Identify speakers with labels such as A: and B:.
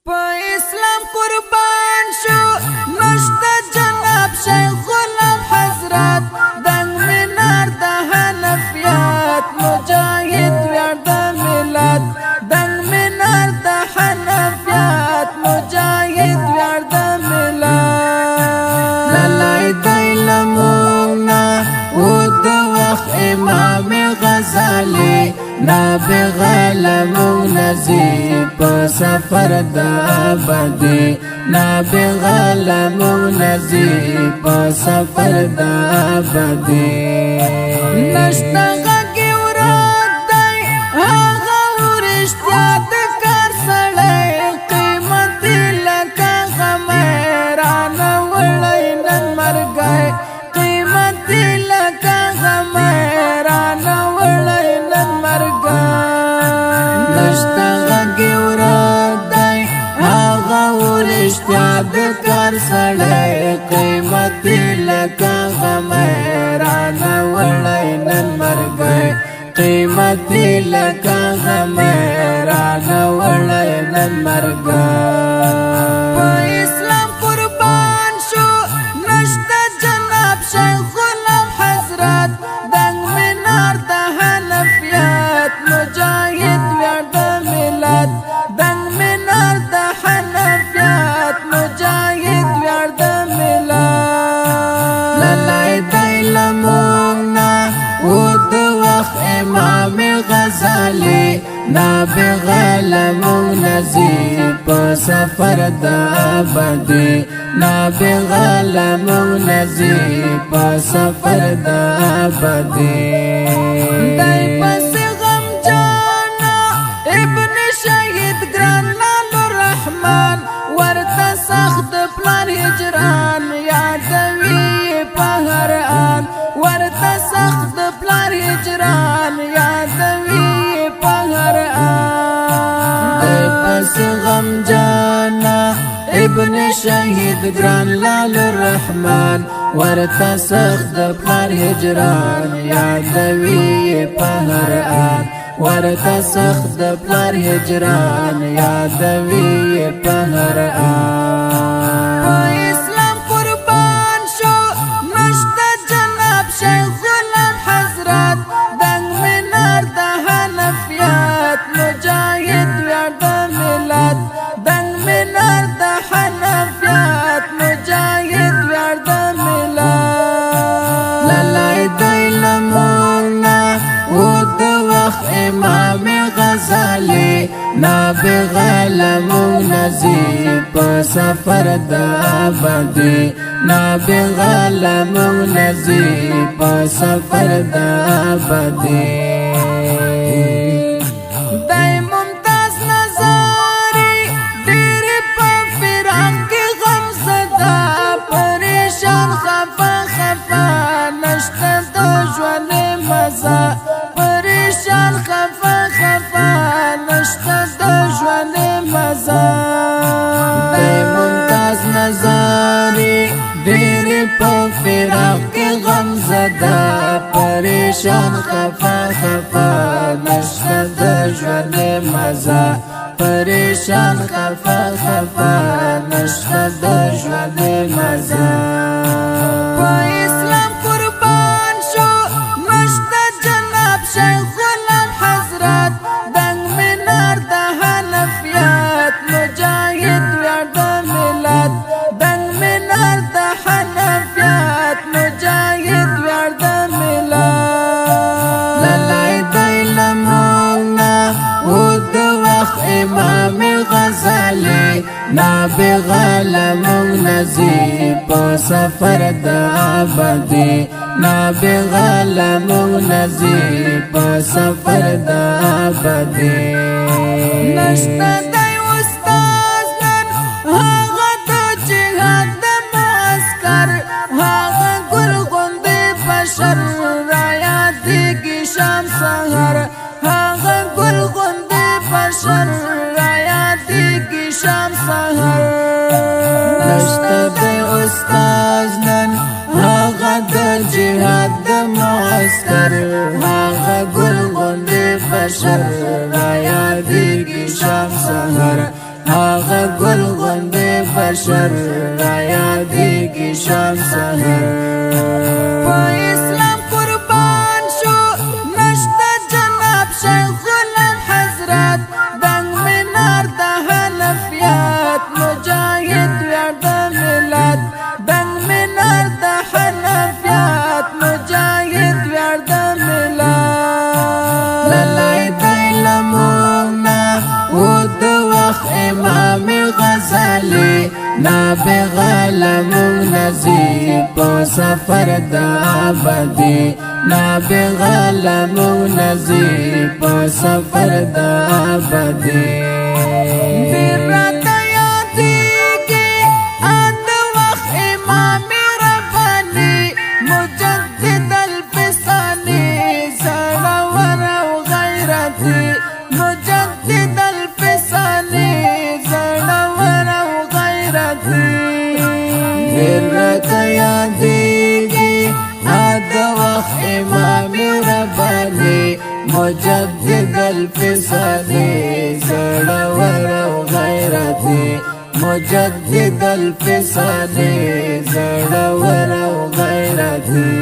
A: په اسلام قربان شو نشته جناب شیخ غلام حضرت دنګ منار د حنفیات مجاهد ویاړ د ملت دنګ منار د حنفیات مجاهد ویاړ د ملت لای دی لمونا و د وخت امام غزالی نابغه لمون نزی په سفر د ابدی نابغه لمون نزی په سفر د ابدی نشته غږی ورات دی هغه ورشتیا د کار سړی قیمت لکه غمیران وړی نن مرګی قیمت لکه غمیران وړی نن مرګی نشته غږی ورات دی هغه ورشتیا د کار سړی قیمت لکه غمیران وړی نن مرګی قیمت لکه غمیران وړی نن مرګی په اسلام قربان شو نشته جناب شیخ غلام حضرت دنګ منار د حنفیات مجاهد ویاړ د ملت دنګ منار د حنفیات مجاهد ویاړ د ملت لای دی لمونا و د وخت امام غزالی نابغه لمون نزی په سفر د ابدی نابغه لمون نزی په سفر د ابدی دای پس غم جانا ابن شهید ګران لال الرحمن ورته سخت پلان هجران یادوي په هر آن ورته سخت پلان هجران یادوي په هر آن دای پس غم جانا ابن شهید ګران لال الرحمن ورته سخت پلان هجران یادوي په هر آن ورته سخت پلان هجران یادوي په هر آن په اسلام قربان شو نشته جناب شیخ غلام حضرت دنګ منار د حنفیات مجاهد ویاړ د ملت دنګ منار د حنفیات مجاهد ویاړ د ملت لای دی لمونا و د وخت امام غزالی نابغه لمون نزی په سفر د ابدی نابغه لمون نزی په سفر د ابدی دای ممتاز نظاری ډیر په فراق کې غم صدا پریشان خفا خفا نشته د ژوند مزه پریشان خفا خفا نشته د ژوند مزه دای ممتاز نظاری ډیر په فراق کې غم زده پریشان خفا خفا نشته د ژوند مزه پریشان خفا خفا نشته د ژوند مزه په اسلام قربان شو نشته جناب شیخ غلام حضرت دنګ منار د حنفیات مجاهد ویاړ د ملت دنګ منار د حنفیات مجاهد ویاړ د ملت لای دی لمونا و د وخت امام غزالی نابغه لمون نزی په سفر د ابدی نابغه لمون نزی په سفر د ابدی نشته دی استاد نن هغه د جهاد د معسکر هغه ګل غوندې بشر رایادېږي شام سهر هغه ګل غوندې بشر رایادېږي شام سهر نشته دی استاد نن هغه د جهاد د معسکر هغه ګل غوندې بشر رایادېږي شام سهر هغه ګل غوندې بشر را یادېږي شام سحر
B: په اسلام قربان شو نشته جناب شیخ الحضرت دنګ منار د حنفیات مجاهد ویاړ د ملت دنګ منار د حنفیات مجاهد ویاړ د ملت
A: للی دی لمونا و د وخت امام غزالی نابغه لمون نزی په سفر د ابدي نابغه لمون نزی په سفر د ابدي
B: دیر راته یادېږي د وخت امام رباني مجدد الفساني زړور او غیرتي مجدد الفساني زړور او غیرتي
A: دیر راته یادېږي د وخت امام رباني مجدد الفساني زړور او غیرتي مجدد الفساني زړور او غیرتي